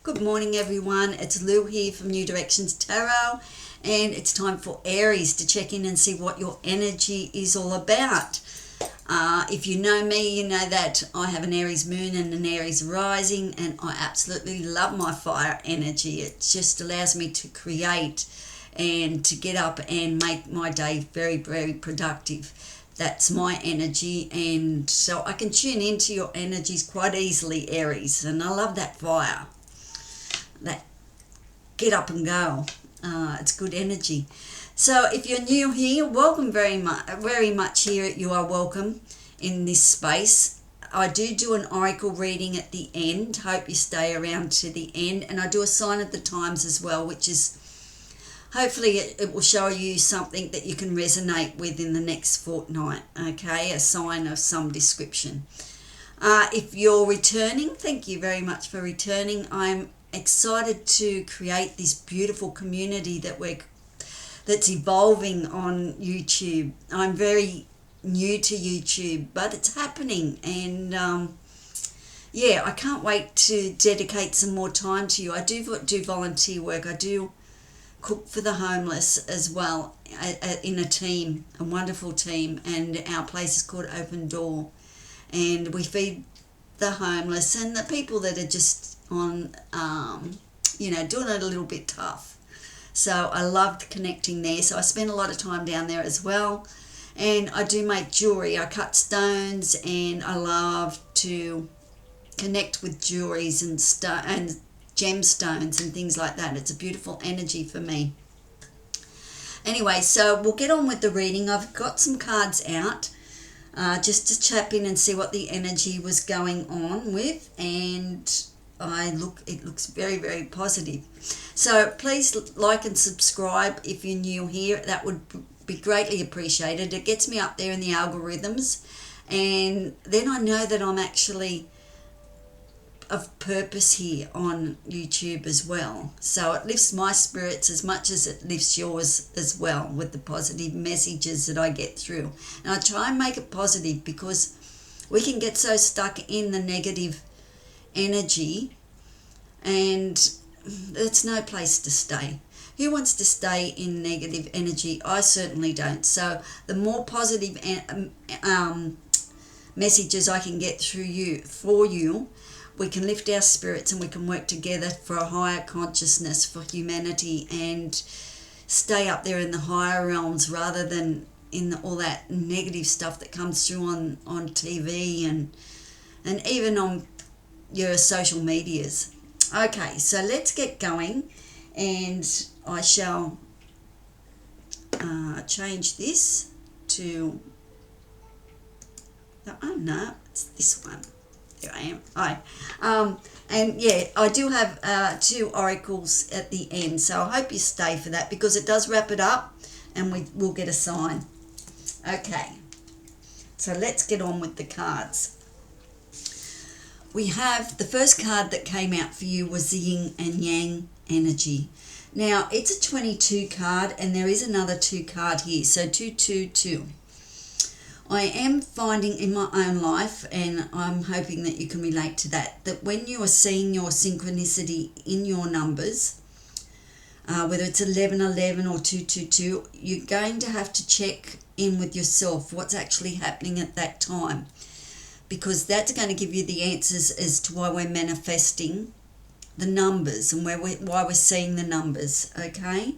Good morning everyone, it's Lou here from New Directions Tarot, and it's time for Aries to check in and see what your energy is all about. If you know me, you know that I have an Aries moon and an Aries rising, and I absolutely love my fire energy. It just allows me to create and to get up and make my day very, very productive. That's my energy, and so I can tune into your energies quite easily, Aries, and I love that fire, that get up and go. It's good energy. So if you're new here, welcome very much here. You are welcome in this space. I do an oracle reading at the end. Hope you stay around to the end, and I do a sign of the times as well, which is hopefully it will show you something that you can resonate with in the next fortnight, okay? A sign of some description. If you're returning, thank you very much for returning. I'm excited to create this beautiful community that's evolving on YouTube. I'm very new to YouTube, but it's happening, and yeah, I can't wait to dedicate some more time to you. I do volunteer work. I do cook for the homeless as well, in a team, a wonderful team, and our place is called Open Door, and we feed the homeless and the people that are just on doing it a little bit tough. So I loved connecting there, so I spend a lot of time down there as well. And I do make jewelry. I cut stones, and I love to connect with jewelries and gemstones and things like that. It's a beautiful energy for me. Anyway, so we'll get on with the reading. I've got some cards out just to tap in and see what the energy was going on with, and it looks very, very positive. So please like and subscribe if you're new here. That would be greatly appreciated. It gets me up there in the algorithms, and then I know that I'm actually of purpose here on YouTube as well. So it lifts my spirits as much as it lifts yours as well, with the positive messages that I get through. And I try and make it positive, because we can get so stuck in the negative energy, and it's no place to stay. Who wants to stay in negative energy? I certainly don't. So the more positive messages I can get through for you, we can lift our spirits, and we can work together for a higher consciousness for humanity, and stay up there in the higher realms rather than in all that negative stuff that comes through on TV and even on your social medias. Okay, so let's get going, and I shall change this to, oh no, it's this one. There I am. Hi. And yeah, I do have 2 oracles at the end, so I hope you stay for that, because it does wrap it up, and we'll get a sign. Okay, so let's get on with the cards. We have the first card that came out for you was the yin and yang energy. Now, it's a 22 card, and there is another 2 card here, so 222. I am finding in my own life, and I'm hoping that you can relate to that when you are seeing your synchronicity in your numbers, whether it's 1111 or 222, you're going to have to check in with yourself what's actually happening at that time, because that's going to give you the answers as to why we're manifesting the numbers and why we're seeing the numbers, okay?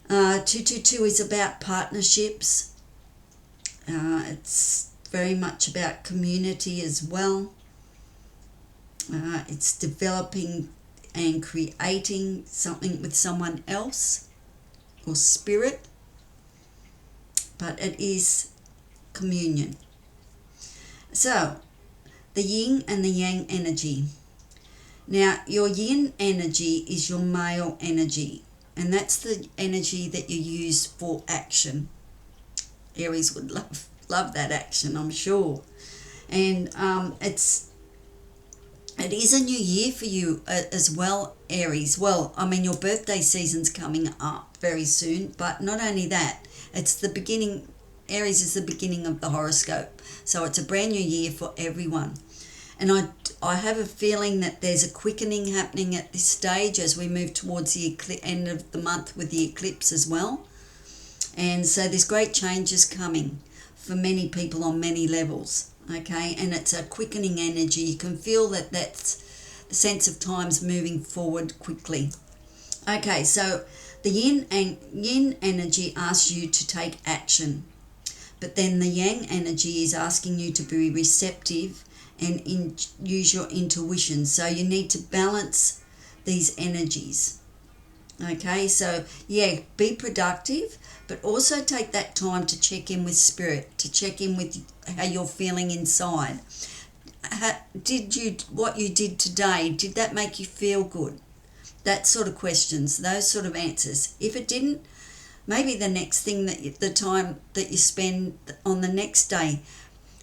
222 is about partnerships. It's very much about community as well. It's developing and creating something with someone else or spirit, but it is communion. So, the yin and the yang energy. Now, your yin energy is your male energy, and that's the energy that you use for action. Aries would love that action, I'm sure. And it is a new year for you as well, Aries. Well, I mean, your birthday season's coming up very soon, but not only that, it's the beginning. Aries is the beginning of the horoscope, so it's a brand new year for everyone. And I have a feeling that there's a quickening happening at this stage as we move towards the end of the month with the eclipse as well. And so there's great changes coming for many people on many levels, okay? And it's a quickening energy. You can feel that that's the sense of time's moving forward quickly. Okay, so the yin energy asks you to take action, but then the yang energy is asking you to be receptive and use your intuition. So you need to balance these energies. Okay, so yeah, be productive, but also take that time to check in with spirit, to check in with how you're feeling inside. What you did today, did that make you feel good? That sort of questions, those sort of answers. If it didn't, maybe the next thing the time that you spend on the next day,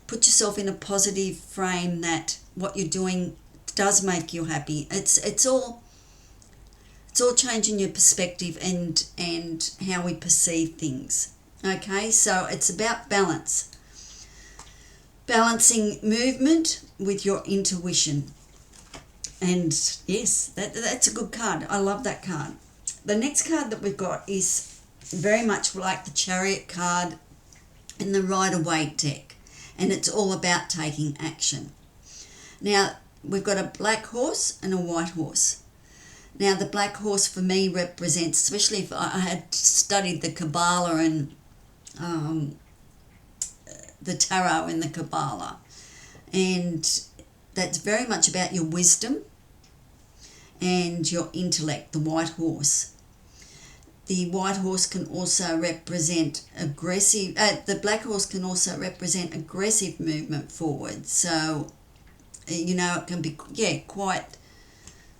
put yourself in a positive frame that what you're doing does make you happy. It's all changing your perspective and how we perceive things. Okay, so it's about balance. Balancing movement with your intuition. And yes, that's a good card. I love that card. The next card that we've got is very much like the Chariot card in the Rider-Waite deck. And it's all about taking action. Now, we've got a black horse and a white horse. Now, the black horse for me represents, especially if I had studied the Kabbalah and the Tarot in the Kabbalah, and that's very much about your wisdom and your intellect, the white horse. The white horse can also represent aggressive, the black horse can also represent aggressive movement forward. So, it can be, quite,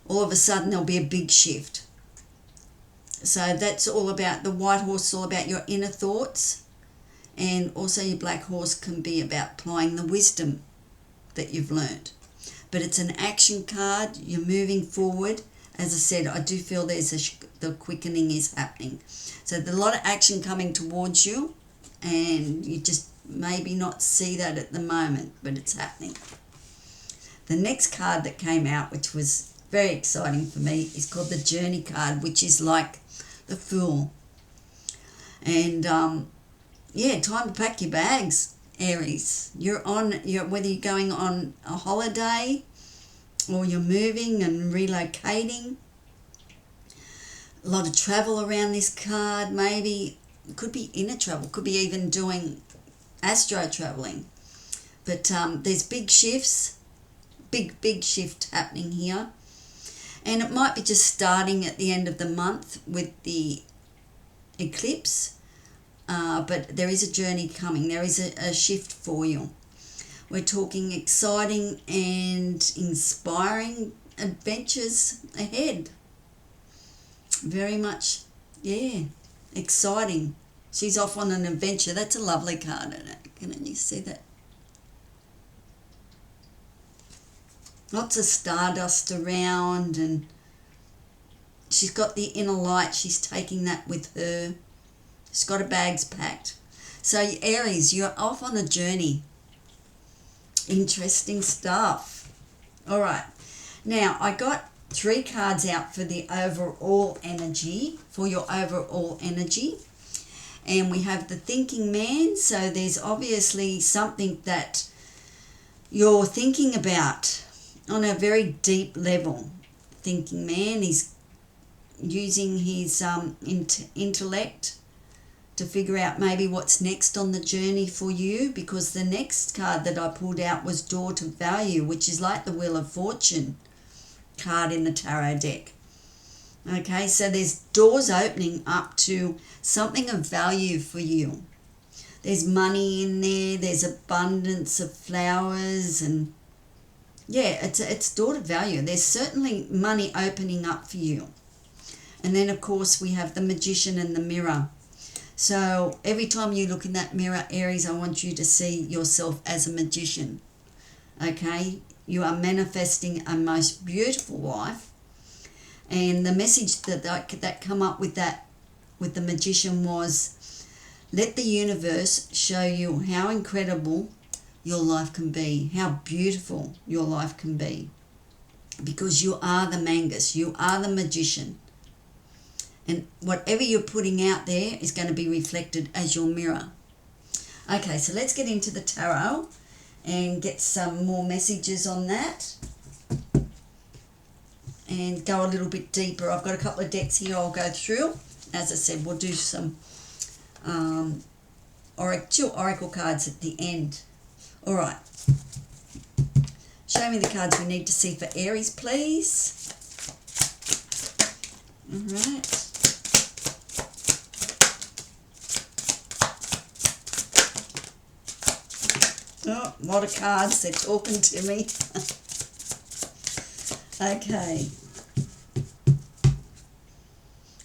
all of a sudden there'll be a big shift. So that's all about, the white horse is all about your inner thoughts, and also your black horse can be about applying the wisdom that you've learned. But it's an action card, you're moving forward. As I said, I do feel the quickening is happening. So there's a lot of action coming towards you, and you just maybe not see that at the moment, but it's happening. The next card that came out, which was very exciting for me, is called the Journey card, which is like the Fool. And time to pack your bags, Aries. Whether you're going on a holiday or you're moving and relocating. A lot of travel around this card, maybe. It could be inner travel, could be even doing astro traveling. But there's big shifts, big shift happening here. And it might be just starting at the end of the month with the eclipse, but there is a journey coming. There is a shift for you. We're talking exciting and inspiring adventures ahead. Very much, exciting. She's off on an adventure. That's a lovely card, isn't it? Can you see that? Lots of stardust around, and she's got the inner light. She's taking that with her. She's got her bags packed. So Aries, you're off on a journey. Interesting stuff. All right. Now, I got 3 cards out for the overall energy, for your overall energy. And we have the Thinking Man. So there's obviously something that you're thinking about on a very deep level. Thinking Man is using his intellect to figure out maybe what's next on the journey for you, because the next card that I pulled out was Door to Value, which is like the Wheel of Fortune card in the tarot deck. Okay, so there's doors opening up to something of value for you. There's money in there, there's abundance of flowers, and it's door to value. There's certainly money opening up for you. And then, of course, we have the Magician and the Mirror. So every time you look in that mirror, Aries, I want you to see yourself as a magician. Okay? You are manifesting a most beautiful life. And the message that come up with the Magician was, let the universe show you how incredible your life can be, how beautiful your life can be. Because you are the Mangus, you are the magician. And whatever you're putting out there is going to be reflected as your mirror. Okay, so let's get into the tarot and get some more messages on that. And go a little bit deeper. I've got a couple of decks here I'll go through. As I said, we'll do some two oracle cards at the end. All right. Show me the cards we need to see for Aries, please. All right. Oh, a lot of cards. They're talking to me. Okay.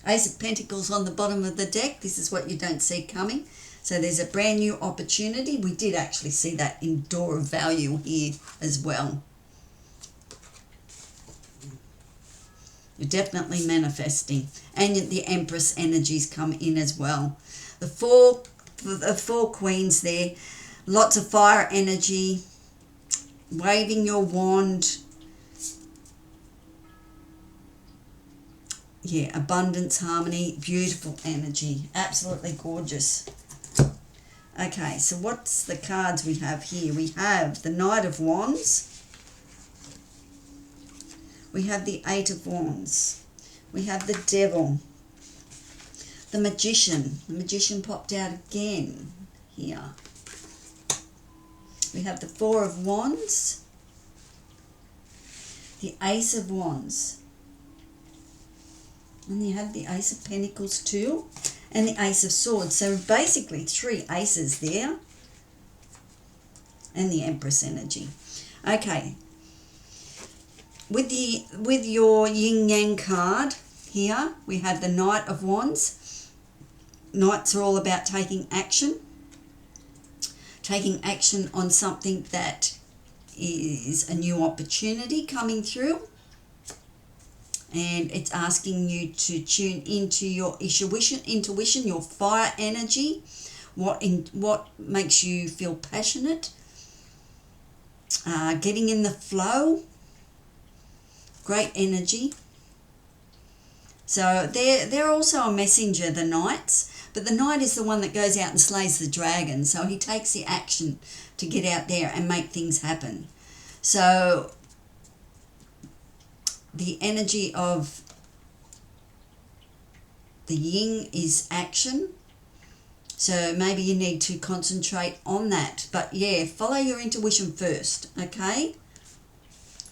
Ace of Pentacles on the bottom of the deck. This is what you don't see coming. So there's a brand new opportunity. We did actually see that in Door of Value here as well. You're definitely manifesting. And the Empress energies come in as well. The four queens there. Lots of fire energy. Waving your wand. Yeah, abundance, harmony, beautiful energy. Absolutely gorgeous. Okay, so what's the cards we have here? We have the Knight of Wands. We have the Eight of Wands. We have the Devil. The Magician. The Magician popped out again here. We have the Four of Wands. The Ace of Wands. And you have the Ace of Pentacles too. And the Ace of Swords. So basically 3 aces there. And the Empress energy. Okay. With your yin yang card here, we have the Knight of Wands. Knights are all about taking action. Taking action on something that is a new opportunity coming through. And it's asking you to tune into your intuition, your fire energy, what makes you feel passionate, getting in the flow, great energy. So they're also a messenger, the knights, but the knight is the one that goes out and slays the dragon. So he takes the action to get out there and make things happen. So the energy of the yin is action. So maybe you need to concentrate on that. But yeah, follow your intuition first, okay?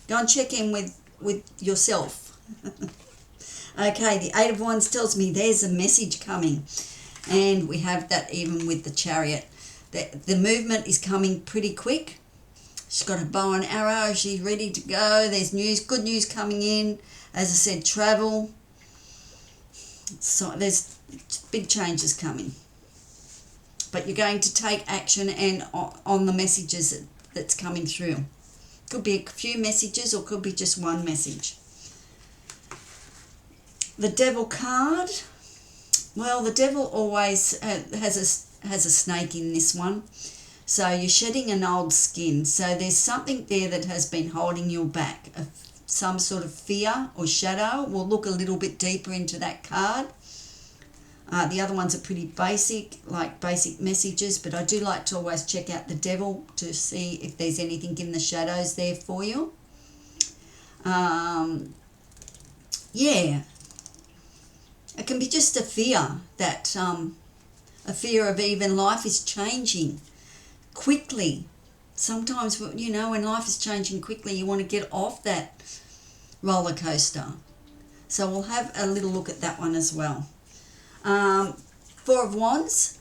Go and check in with yourself. Okay, the Eight of Wands tells me there's a message coming. And we have that even with the Chariot. The movement is coming pretty quick. She's got a bow and arrow. She's ready to go. There's news, good news coming in. As I said, travel. So there's big changes coming. But you're going to take action and on the messages that's coming through. Could be a few messages or could be just one message. The Devil card. Well, the Devil always has a snake in this one. So you're shedding an old skin. So there's something there that has been holding you back. Some sort of fear or shadow. We'll look a little bit deeper into that card. The other ones are pretty basic, like basic messages. But I do like to always check out the Devil to see if there's anything in the shadows there for you. Yeah. It can be just a fear that, a fear of even life is changing quickly. Sometimes, you know, when life is changing quickly, you want to get off that roller coaster. So we'll have a little look at that one as well. Four of Wands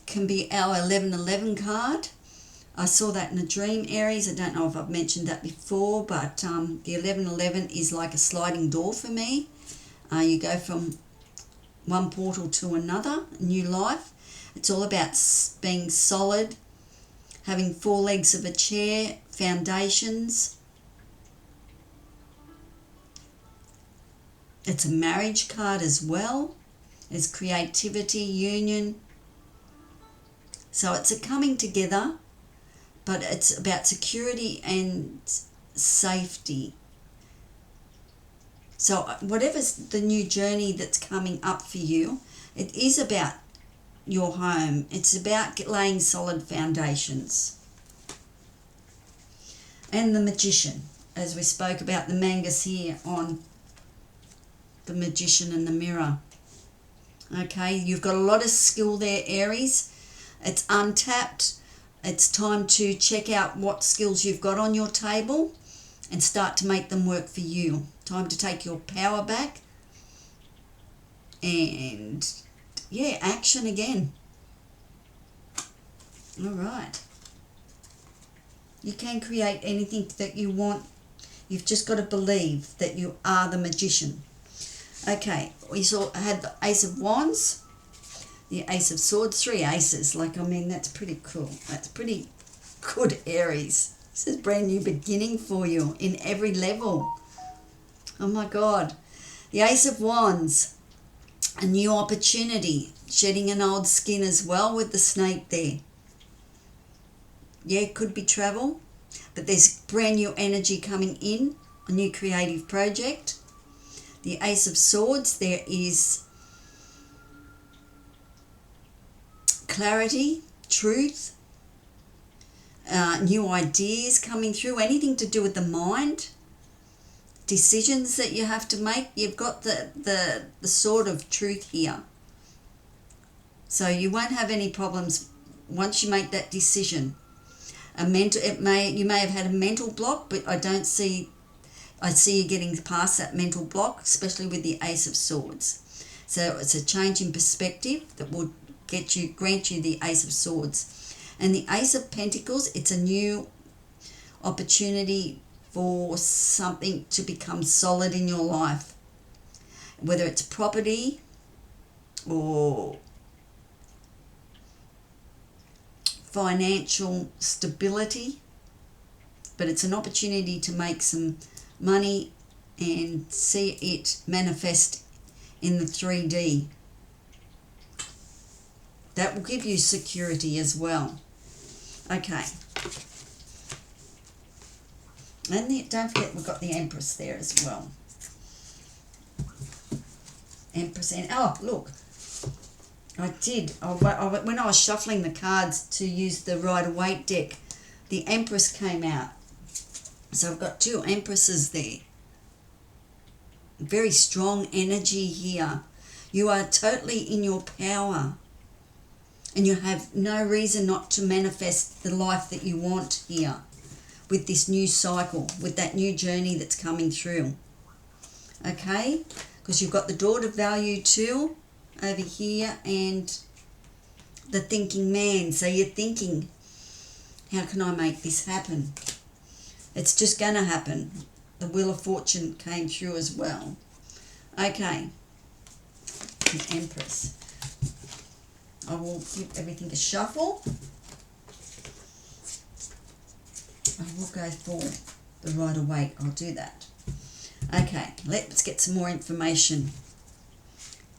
can be our 1111 card. I saw that in a dream, Aries. I don't know if I've mentioned that before, but the 1111 is like a sliding door for me. You go from one portal to another, new life. It's all about being solid, having 4 legs of a chair, foundations. It's a marriage card as well. It's creativity, union. So it's a coming together, but it's about security and safety. So whatever's the new journey that's coming up for you, it is about your home. It's about laying solid foundations. And the Magician, as we spoke about the mangas here on the Magician and the Mirror. Okay, you've got a lot of skill there, Aries. It's untapped. It's time to check out what skills you've got on your table and start to make them work for you. Time to take your power back and, yeah, action again. All right. You can create anything that you want. You've just got to believe that you are the Magician. Okay, we had the Ace of Wands, the Ace of Swords, 3 aces. Like, I mean, that's pretty cool. That's pretty good, Aries. This is a brand new beginning for you in every level. Oh my God. The Ace of Wands, a new opportunity, shedding an old skin as well with the snake there. Yeah, it could be travel, but there's brand new energy coming in, a new creative project. The Ace of Swords, there is clarity, truth, new ideas coming through, anything to do with the mind, decisions that you have to make. You've got the sword of truth here. So you won't have any problems once you make that decision. You may have had a mental block, but I see you getting past that mental block, especially with the Ace of Swords. So it's a change in perspective that will grant you the Ace of Swords. And the Ace of Pentacles, it's a new opportunity for something to become solid in your life. Whether it's property or financial stability, but it's an opportunity to make some money and see it manifest in the 3D. That will give you security as well. Okay. And don't forget we've got the Empress there as well. Empress and, oh, look. When I was shuffling the cards to use the Rider-Waite deck, the Empress came out. So I've got 2 Empresses there. Very strong energy here. You are totally in your power. And you have no reason not to manifest the life that you want here with this new cycle, with that new journey that's coming through. Okay? Because you've got the Daughter Value too over here and the Thinking Man. So you're thinking, how can I make this happen? It's just going to happen. The Wheel of Fortune came through as well. Okay. The Empress. I will give everything a shuffle. I will go for the Rider-Waite. I'll do that. Okay, let's get some more information.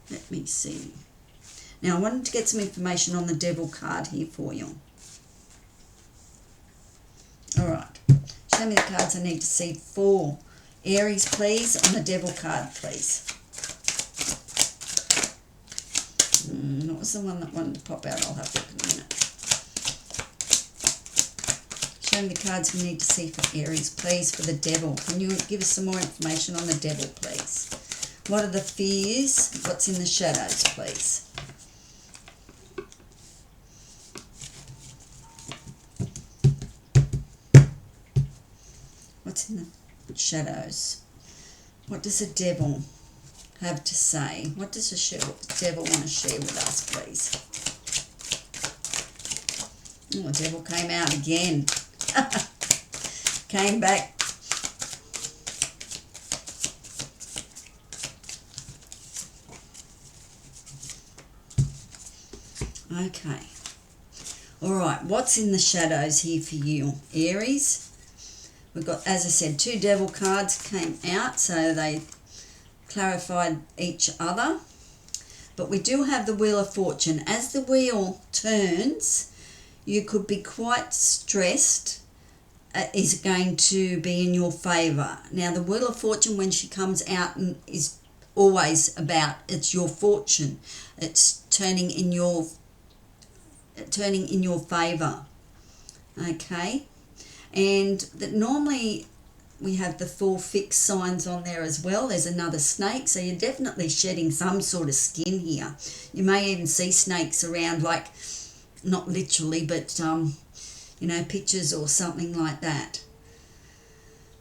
Let me see. Now, I wanted to get some information on the Devil card here for you. All right. Show me the cards I need to see for Aries, please, on the Devil card, please. What was the one that wanted to pop out? I'll have a look in a minute. Show me the cards we need to see for Aries, please, for the Devil. Can you give us some more information on the Devil, please? What are the fears? What's in the shadows, please? What's in the shadows? What does the Devil have to say? What does the Devil want to share with us, please? Oh, the Devil came out again. Came back. Okay. All right. What's in the shadows here for you, Aries? We've got, as I said, 2 Devil cards came out, so they clarified each other. But we do have the Wheel of Fortune. As the wheel turns, you could be quite stressed is going to be in your favour. Now, the Wheel of Fortune, when she comes out, is always about, it's your fortune. It's turning in your favour. Okay? And that normally we have the 4 fixed signs on there as well. There's another snake, so you're definitely shedding some sort of skin here. You may even see snakes around, like, not literally, but you know, pictures or something like that.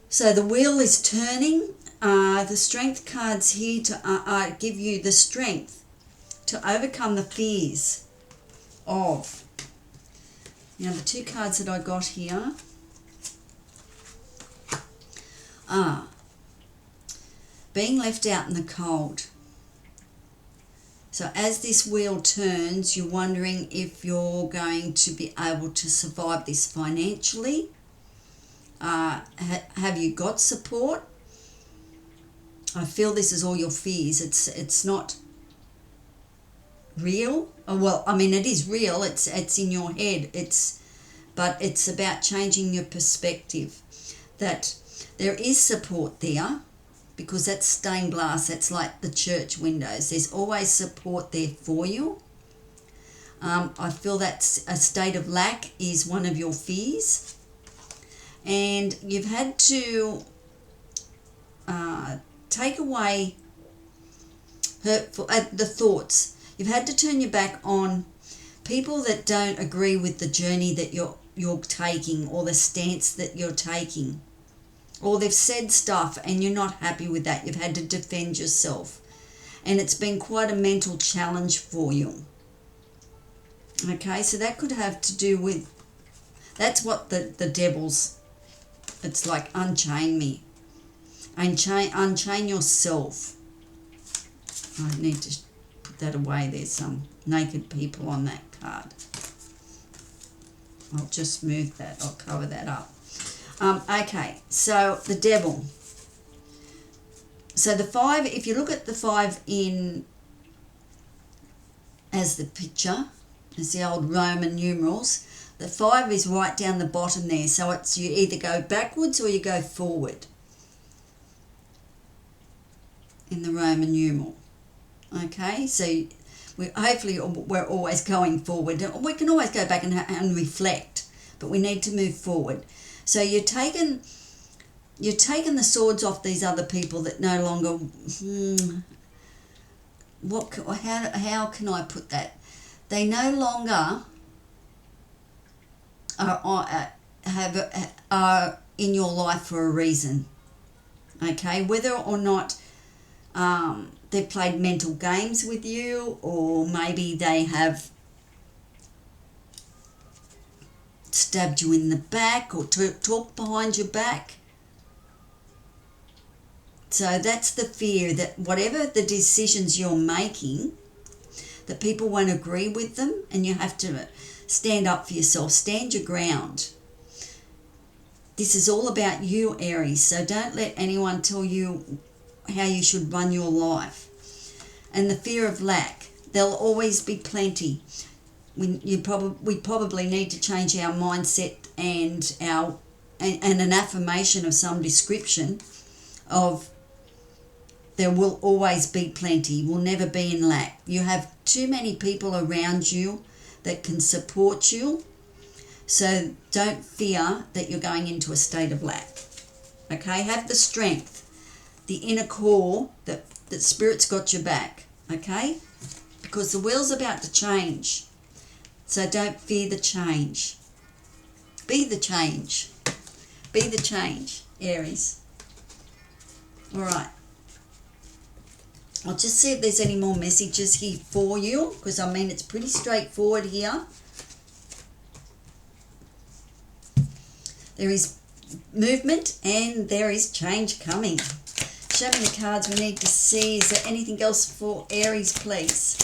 So the wheel is turning. The strength cards here to give you the strength to overcome the fears of. Now, the 2 cards that I got here are being left out in the cold. So as this wheel turns, you're wondering if you're going to be able to survive this financially. Have you got support? I feel this is all your fears. It's not real. Well, I mean, it is real. It's in your head. But it's about changing your perspective. That there is support there, because that's stained glass. That's like the church windows. There's always support there for you. I feel that a state of lack is one of your fears. And you've had to take away hurtful the thoughts. You've had to turn your back on people that don't agree with the journey that you're taking, or the stance that you're taking. Or they've said stuff and you're not happy with that. You've had to defend yourself. And it's been quite a mental challenge for you. Okay, so that could have to do with, that's what the devil's, it's like, unchain me. Unchain yourself. I need to put that away. There's some naked people on that card. I'll just move that. I'll cover that up. Okay, so the devil. So the 5, if you look at the 5 in as the picture, as the old Roman numerals, the 5 is right down the bottom there. So it's, you either go backwards or you go forward in the Roman numeral. Okay, so hopefully we're always going forward. We can always go back and reflect, but we need to move forward. So you're taking the swords off these other people that no longer, how can I put that? They no longer are in your life for a reason. Okay, whether or not they've played mental games with you, or maybe they have stabbed you in the back or talked behind your back. So that's the fear, that whatever the decisions you're making, that people won't agree with them, and you have to stand up for yourself, stand your ground. This is all about you, Aries, so don't let anyone tell you how you should run your life. And the fear of lack, there'll always be plenty. We probably need to change our mindset and an affirmation of some description of there will always be plenty, will never be in lack. You have too many people around you that can support you, so don't fear that you're going into a state of lack. Okay, have the strength, the inner core that Spirit's got your back, okay? Because the wheel's about to change. So don't fear the change. Be the change. Be the change, Aries. All right. I'll just see if there's any more messages here for you, because, I mean, it's pretty straightforward here. There is movement and there is change coming. Show me the cards we need to see. Is there anything else for Aries, please?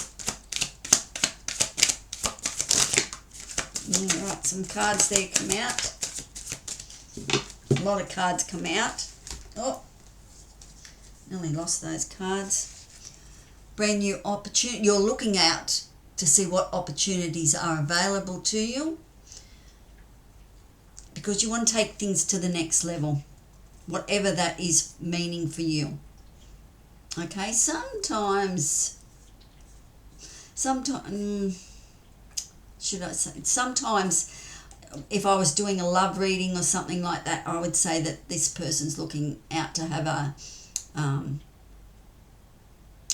Alright, some cards there come out. A lot of cards come out. Oh, nearly lost those cards. Brand new opportunity. You're looking out to see what opportunities are available to you. because you want to take things to the next level, whatever that is meaning for you. Okay, sometimes if I was doing a love reading or something like that, I would say that this person's looking out to have a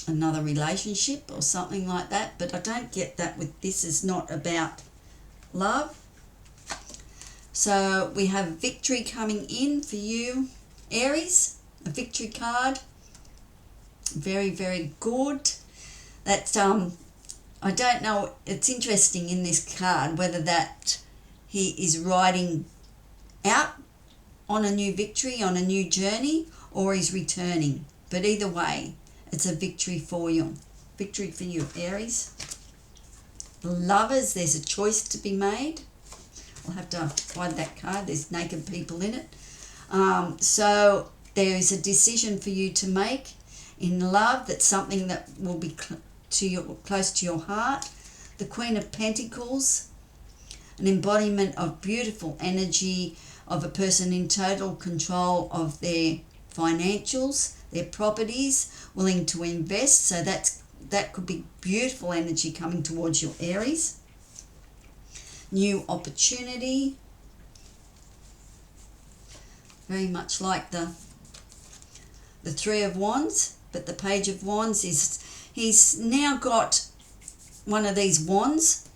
another relationship or something like that, but I don't get that with this. Is not about love. So we have victory coming in for you, Aries, a victory card. Very, very good. That's I don't know, it's interesting in this card whether that he is riding out on a new victory, on a new journey, or he's returning. But either way, it's a victory for you. Victory for you, Aries. The Lovers, there's a choice to be made. I'll have to hide that card. There's naked people in it. So there is a decision for you to make in love. That's something that will be close to your heart. The Queen of Pentacles, an embodiment of beautiful energy of a person in total control of their financials, their properties, willing to invest. So that could be beautiful energy coming towards your Aries. New opportunity, very much like the Three of Wands, but the Page of Wands is, he's now got one of these wands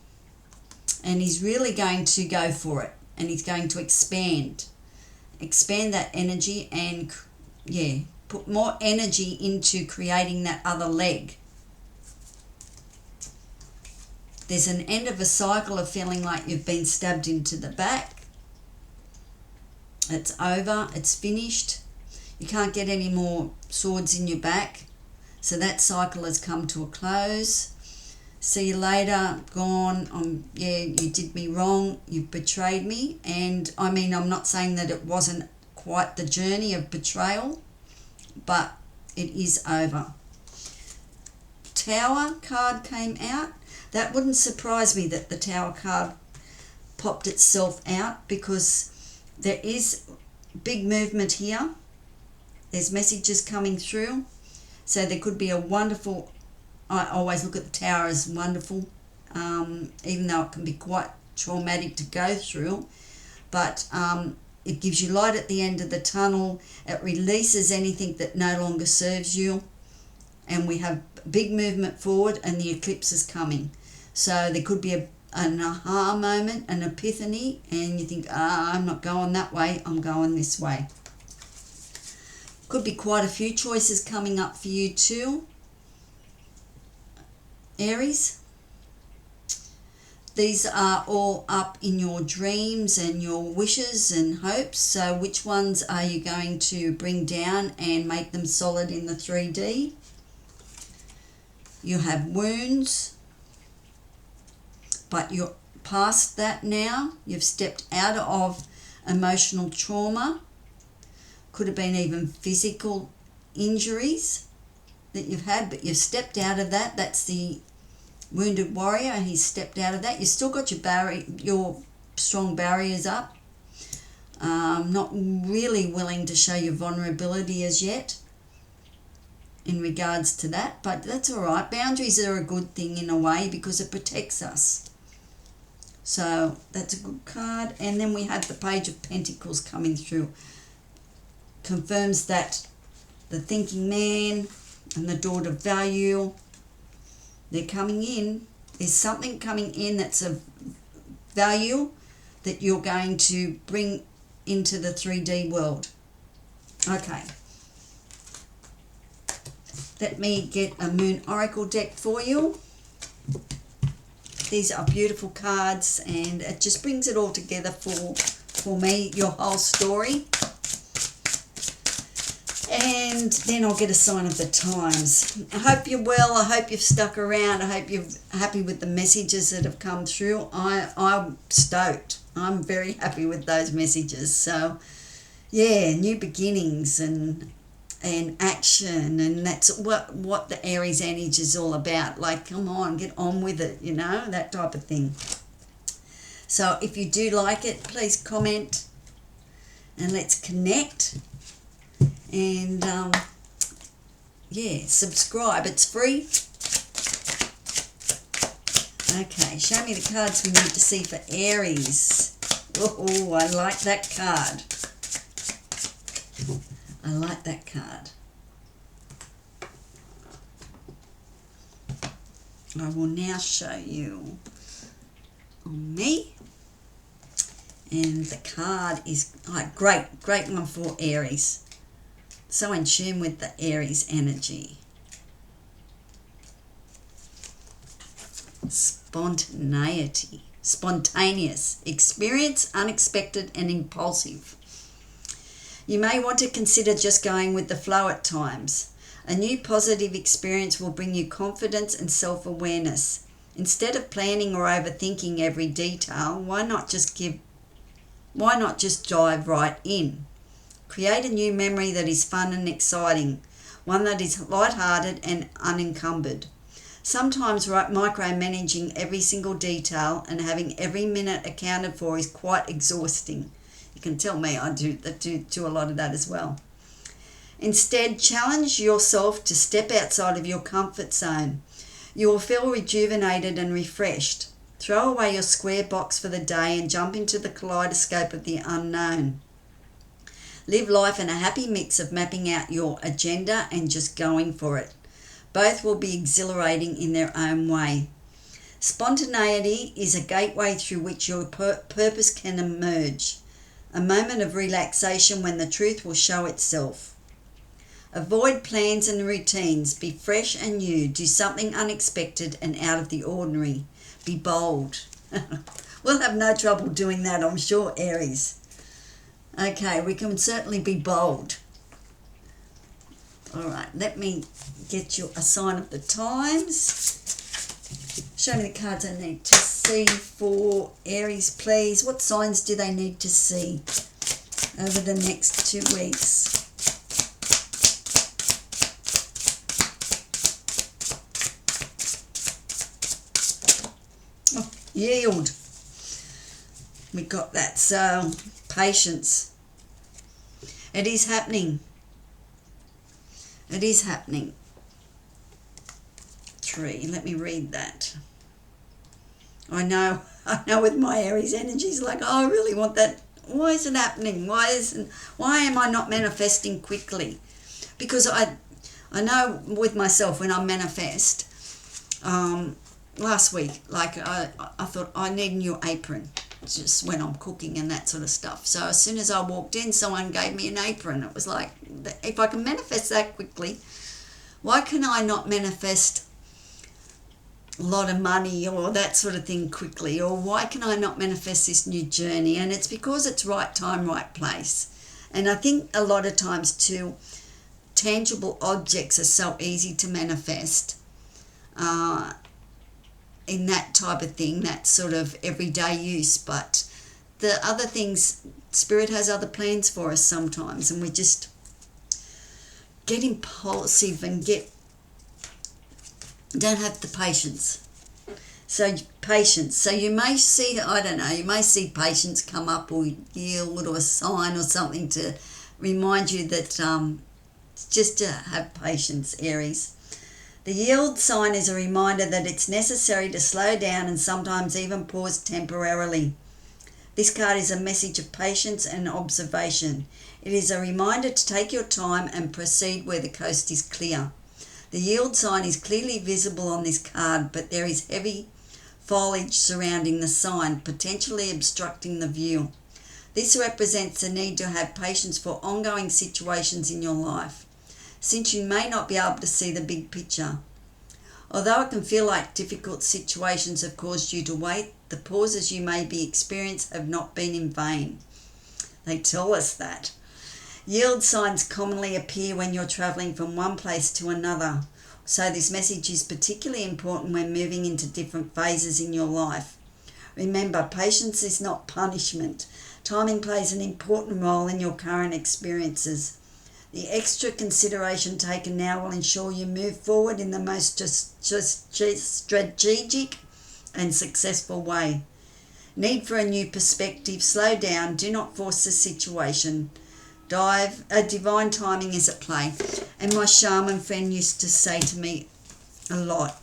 and he's really going to go for it, and he's going to expand that energy and put more energy into creating that other leg. There's an end of a cycle of feeling like you've been stabbed into the back. It's over, it's finished. You can't get any more swords in your back. So that cycle has come to a close. See you later, gone. You did me wrong, you've betrayed me. And I mean, I'm not saying that it wasn't quite the journey of betrayal, but it is over. Tower card came out. That wouldn't surprise me that the Tower card popped itself out, because there is big movement here. There's messages coming through. So there could be a wonderful, I always look at the Tower as wonderful, even though it can be quite traumatic to go through. But it gives you light at the end of the tunnel. It releases anything that no longer serves you. And we have big movement forward, and the eclipse is coming. So there could be an aha moment, an epiphany, and you think, I'm not going that way, I'm going this way. Could be quite a few choices coming up for you too, Aries. These are all up in your dreams and your wishes and hopes. So which ones are you going to bring down and make them solid in the 3D? You have wounds, but you're past that now. You've stepped out of emotional trauma. Could have been even physical injuries that you've had, but you've stepped out of that. That's the wounded warrior. He's stepped out of that. You've still got your strong barriers up. Not really willing to show your vulnerability as yet in regards to that, but that's all right. Boundaries are a good thing in a way, because it protects us. So that's a good card. And then we have the Page of Pentacles coming through. Confirms that the thinking man and the daughter of value, they're coming in. There's something coming in that's of value that you're going to bring into the 3D world. Okay. Let me get a Moon Oracle deck for you. These are beautiful cards, and it just brings it all together for me, your whole story. And then I'll get a sign of the times. I hope you're well. I hope you've stuck around. I hope you're happy with the messages that have come through. I'm stoked. I'm very happy with those messages. So, yeah, new beginnings and action, and that's what the Aries energy is all about. Like, come on, get on with it, that type of thing. So if you do like it, please comment, and let's connect. And yeah, subscribe. It's free. Okay, show me the cards we need to see for Aries. Oh, I like that card. I like that card. I will now show you on me. And the card is great one for Aries. So in tune with the Aries energy. Spontaneity. Spontaneous. Experience, unexpected and impulsive. You may want to consider just going with the flow at times. A new positive experience will bring you confidence and self-awareness. Instead of planning or overthinking every detail, why not just dive right in? Create a new memory that is fun and exciting, one that is light-hearted and unencumbered. Sometimes micromanaging every single detail and having every minute accounted for is quite exhausting. You can tell me I do a lot of that as well. Instead, challenge yourself to step outside of your comfort zone. You will feel rejuvenated and refreshed. Throw away your square box for the day and jump into the kaleidoscope of the unknown. Live life in a happy mix of mapping out your agenda and just going for it. Both will be exhilarating in their own way. Spontaneity is a gateway through which your purpose can emerge, a moment of relaxation when the truth will show itself. Avoid plans and routines. Be fresh and new. Do something unexpected and out of the ordinary. Be bold. We'll have no trouble doing that, I'm sure, Aries. Okay, we can certainly be bold. All right, let me get you a sign of the times. Show me the cards I need to see for Aries, please. What signs do they need to see over the next 2 weeks? Oh, yield. We got that. So, patience. It is happening. It is happening. 3. Let me read that. I know with my Aries energies, like, oh, I really want that. Why is it happening? Why am I not manifesting quickly? Because I know with myself when I manifest, last week, like I thought I need a new apron, just when I'm cooking and that sort of stuff. So as soon as I walked in, someone gave me an apron. It was like, if I can manifest that quickly, why can I not manifest a lot of money or that sort of thing quickly? Or why can I not manifest this new journey? And it's because it's right time, right place. And I think a lot of times too, tangible objects are so easy to manifest in that type of thing, that sort of everyday use. But the other things, Spirit has other plans for us sometimes, and we just get impulsive and don't have the patience. So patience. So you may see, I don't know, you may see patience come up, or yield, or a sign or something to remind you that just to have patience, Aries. The yield sign is a reminder that it's necessary to slow down and sometimes even pause temporarily. This card is a message of patience and observation. It is a reminder to take your time and proceed where the coast is clear. The yield sign is clearly visible on this card, but there is heavy foliage surrounding the sign, potentially obstructing the view. This represents the need to have patience for ongoing situations in your life, since you may not be able to see the big picture. Although it can feel like difficult situations have caused you to wait, the pauses you may be experiencing have not been in vain. They tell us that. Yield signs commonly appear when you're travelling from one place to another, so this message is particularly important when moving into different phases in your life. Remember, patience is not punishment. Timing plays an important role in your current experiences. The extra consideration taken now will ensure you move forward in the most strategic and successful way. Need for a new perspective. Slow down. Do not force the situation. Divine timing is at play. And my shaman friend used to say to me a lot,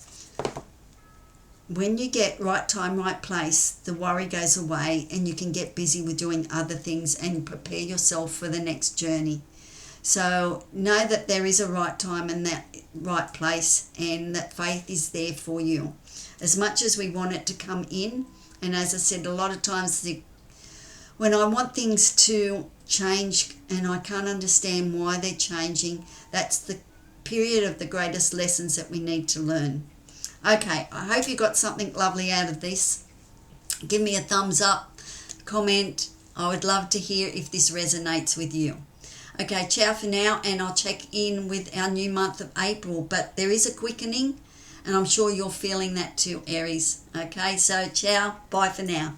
when you get right time, right place, the worry goes away and you can get busy with doing other things and prepare yourself for the next journey. So know that there is a right time and that right place, and that faith is there for you. As much as we want it to come in, and as I said, a lot of times when I want things to change and I can't understand why they're changing, that's the period of the greatest lessons that we need to learn. Okay, I hope you got something lovely out of this. Give me a thumbs up, comment. I would love to hear if this resonates with you. Okay, ciao for now, and I'll check in with our new month of April. But there is a quickening, and I'm sure you're feeling that too, Aries. Okay, so ciao, bye for now.